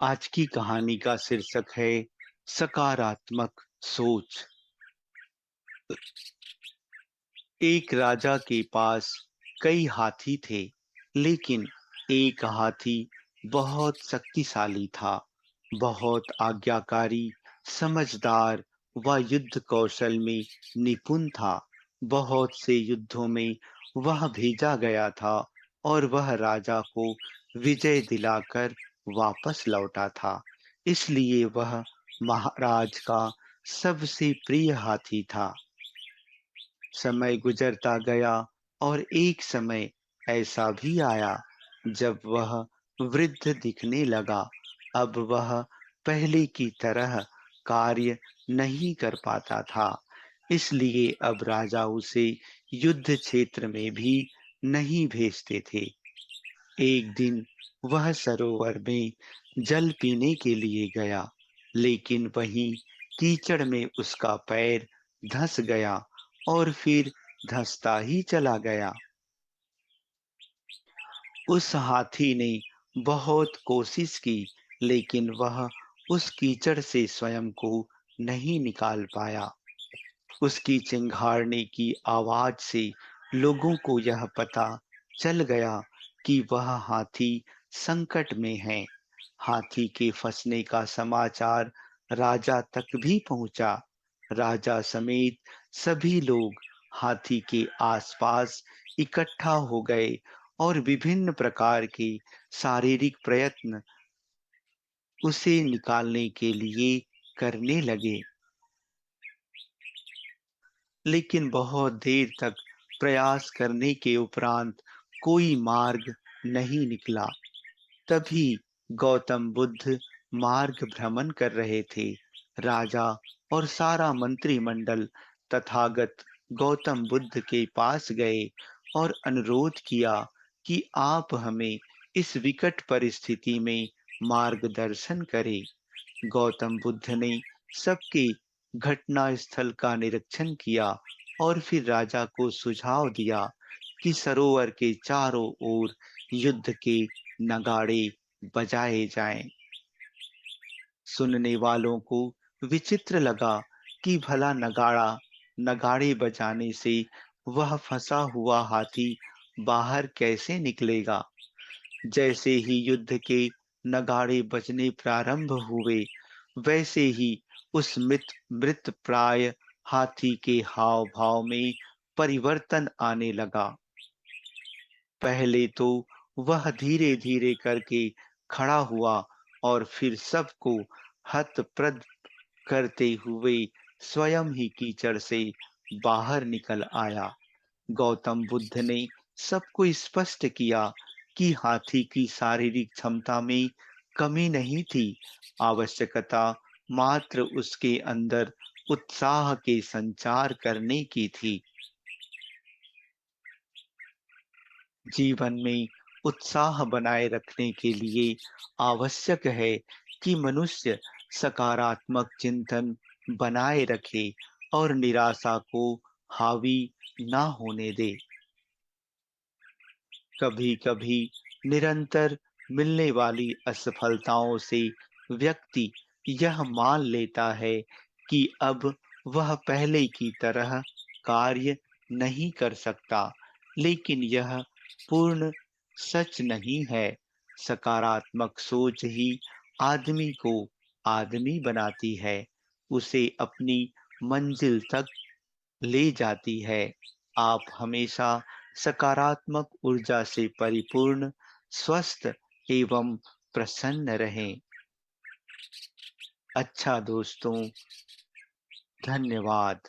आज की कहानी का शीर्षक है सकारात्मक सोच। एक राजा के पास कई हाथी थे, लेकिन एक हाथी बहुत शक्तिशाली था, बहुत आज्ञाकारी, समझदार व युद्ध कौशल में निपुण था। बहुत से युद्धों में वह भेजा गया था और वह राजा को विजय दिलाकर वापस लौटा था। इसलिए वह महाराज का सबसे प्रिय हाथी था। समय गुजरता गया और एक समय ऐसा भी आया जब वह वृद्ध दिखने लगा। अब वह पहले की तरह कार्य नहीं कर पाता था, इसलिए अब राजा उसे युद्ध क्षेत्र में भी नहीं भेजते थे। एक दिन वह सरोवर में जल पीने के लिए गया, लेकिन वहीं कीचड़ में उसका पैर धंस गया और फिर धंसता ही चला गया। उस हाथी ने बहुत कोशिश की, लेकिन वह उस कीचड़ से स्वयं को नहीं निकाल पाया। उसकी चिंघाड़ने की आवाज से लोगों को यह पता चल गया कि वह हाथी संकट में है। हाथी के फंसने का समाचार राजा तक भी पहुंचा। राजा समेत सभी लोग हाथी के आसपास इकट्ठा हो गए और विभिन्न प्रकार के शारीरिक प्रयत्न उसे निकालने के लिए करने लगे, लेकिन बहुत देर तक प्रयास करने के उपरांत कोई मार्ग नहीं निकला। तभी गौतम बुद्ध मार्ग भ्रमण कर रहे थे। राजा और सारा मंत्रिमंडल तथागत गौतम बुद्ध के पास गए और अनुरोध किया कि आप हमें इस विकट परिस्थिति में मार्गदर्शन करें। गौतम बुद्ध ने सबके घटना स्थल का निरीक्षण किया और फिर राजा को सुझाव दिया कि सरोवर के चारों ओर युद्ध के नगाड़े बजाए जाएं। सुनने वालों को विचित्र लगा कि भला नगाड़े बजाने से वह फंसा हुआ हाथी बाहर कैसे निकलेगा। जैसे ही युद्ध के नगाड़े बजने प्रारंभ हुए, वैसे ही उस मृत प्राय हाथी के हाव भाव में परिवर्तन आने लगा। पहले तो वह धीरे धीरे करके खड़ा हुआ और फिर सबको हतप्रभ करते हुए स्वयं ही कीचड़ से बाहर निकल आया। गौतम बुद्ध ने सबको स्पष्ट किया कि हाथी की शारीरिक क्षमता में कमी नहीं थी, आवश्यकता मात्र उसके अंदर उत्साह के संचार करने की थी। जीवन में उत्साह बनाए रखने के लिए आवश्यक है कि मनुष्य सकारात्मक चिंतन बनाए रखे और निराशा को हावी ना होने दे। कभी-कभी निरंतर मिलने वाली असफलताओं से व्यक्ति यह मान लेता है कि अब वह पहले की तरह कार्य नहीं कर सकता, लेकिन यह पूर्ण सच नहीं है। सकारात्मक सोच ही आदमी को आदमी बनाती है, उसे अपनी मंजिल तक ले जाती है। आप हमेशा सकारात्मक ऊर्जा से परिपूर्ण, स्वस्थ एवं प्रसन्न रहें। अच्छा दोस्तों, धन्यवाद।